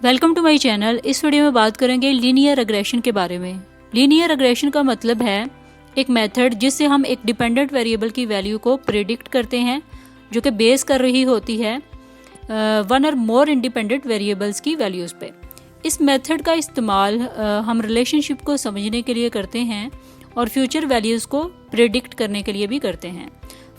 Welcome to my channel. इस video में बात करेंगे लीनियर रिग्रेशन के बारे में। लीनियर रिग्रेशन का मतलब है एक मेथड जिससे हम एक डिपेंडेंट वेरिएबल की वैल्यू को प्रिडिक्ट करते हैं जो कि बेस कर रही होती है वन और मोर इंडिपेंडेंट वेरिएबल्स की वैल्यूज़ पे। इस मेथड का इस्तेमाल हम रिलेशनशिप को समझने के लिए करते हैं और फ्यूचर वैल्यूज़ को प्रिडिक्ट करने के लिए भी करते हैं।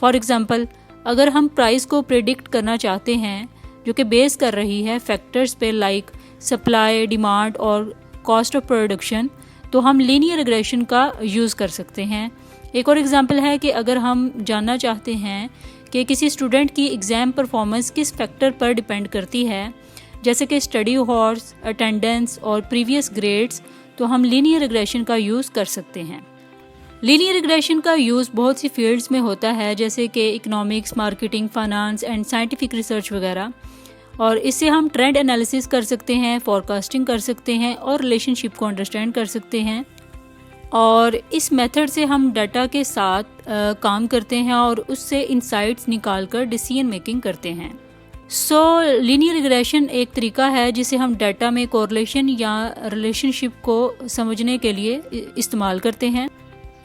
फॉर एग्ज़ाम्पल, अगर हम प्राइस को प्रिडिक्ट करना चाहते हैं जो कि बेस कर रही है फैक्टर्स पे लाइक सप्लाई, डिमांड और कॉस्ट ऑफ प्रोडक्शन, तो हम लीनियर रिग्रेशन का यूज़ कर सकते हैं। एक और एग्जांपल है कि अगर हम जानना चाहते हैं कि किसी स्टूडेंट की एग्ज़ाम परफॉर्मेंस किस फैक्टर पर डिपेंड करती है, जैसे कि स्टडी हॉर्स, अटेंडेंस और प्रीवियस ग्रेड्स, तो हम लीनियर रिग्रेशन का यूज़ कर सकते हैं। लीनियर रिग्रेशन का यूज़ बहुत सी फील्ड्स में होता है जैसे कि economics, marketing, finance and scientific research वगैरह, और इससे हम ट्रेंड एनालिसिस कर सकते हैं, फोरकास्टिंग कर सकते हैं और रिलेशनशिप को अंडरस्टैंड कर सकते हैं। और इस मेथड से हम डाटा के साथ काम करते हैं और उससे इंसाइट्स निकाल कर डिसीजन मेकिंग करते हैं। लीनियर रिग्रेशन एक तरीका है जिसे हम डाटा में कोरिलेशन या रिलेशनशिप को समझने के लिए इस्तेमाल करते हैं।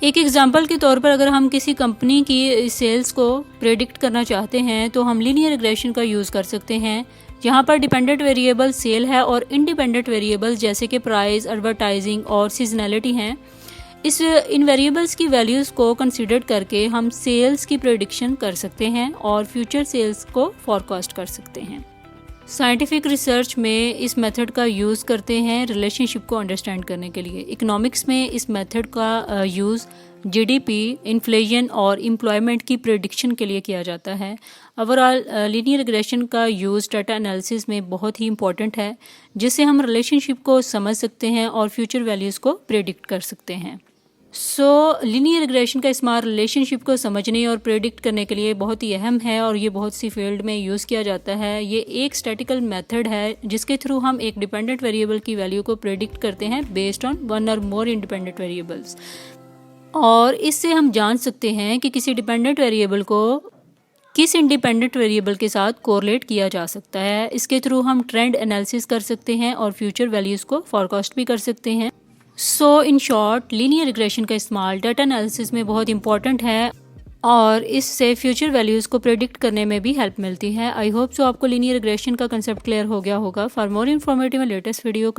एक एग्जांपल के तौर पर अगर हम किसी कंपनी की सेल्स को प्रेडिक्ट करना चाहते हैं तो हम लीनियर रिग्रेशन का यूज़ कर सकते हैं। यहाँ पर डिपेंडेंट वेरिएबल सेल है और इंडिपेंडेंट वेरिएबल्स जैसे कि प्राइस, एडवर्टाइजिंग और सीजनैलिटी हैं। इन वेरिएबल्स की वैल्यूज़ को कंसीडर करके हम सेल्स की प्रेडिक्शन कर सकते हैं और फ्यूचर सेल्स को फोरकास्ट कर सकते हैं। साइंटिफिक रिसर्च में इस मेथड का यूज़ करते हैं रिलेशनशिप को अंडरस्टैंड करने के लिए। इकोनॉमिक्स में इस मेथड का यूज़ जीडीपी, इन्फ्लेशन और एम्प्लॉयमेंट की प्रेडिक्शन के लिए किया जाता है। ओवरऑल लीनियर रिग्रेशन का यूज़ डाटा एनालिसिस में बहुत ही इंपॉर्टेंट है जिससे हम रिलेशनशिप को समझ सकते हैं और फ्यूचर वैल्यूज़ को प्रेडिक्ट कर सकते हैं। लीनियर रिग्रेशन का इस्तेमाल रिलेशनशिप को समझने और प्रेडिक्ट करने के लिए बहुत ही अहम है और ये बहुत सी फील्ड में यूज़ किया जाता है। ये एक स्टैटिकल मेथड है जिसके थ्रू हम एक डिपेंडेंट वेरिएबल की वैल्यू को प्रेडिक्ट करते हैं बेस्ड ऑन वन और मोर इंडिपेंडेंट वेरिएबल्स, और इससे हम जान सकते हैं कि किसी डिपेंडेंट वेरिएबल को किस इंडिपेंडेंट वेरिएबल के साथ कोरिलेट किया जा सकता है। इसके थ्रू हम ट्रेंड एनालिसिस कर सकते हैं और फ्यूचर वैल्यूज़ को फोरकास्ट भी कर सकते हैं। इन शॉर्ट, लीनियर रिग्रेशन का इस्तेमाल डाटा एनालिसिस में बहुत इंपॉर्टेंट है और इससे फ्यूचर वैल्यूज़ को प्रेडिक्ट करने में भी हेल्प मिलती है। आई होप सो आपको लीनियर रिग्रेशन का कंसेप्ट क्लियर हो गया होगा। For more informative and latest video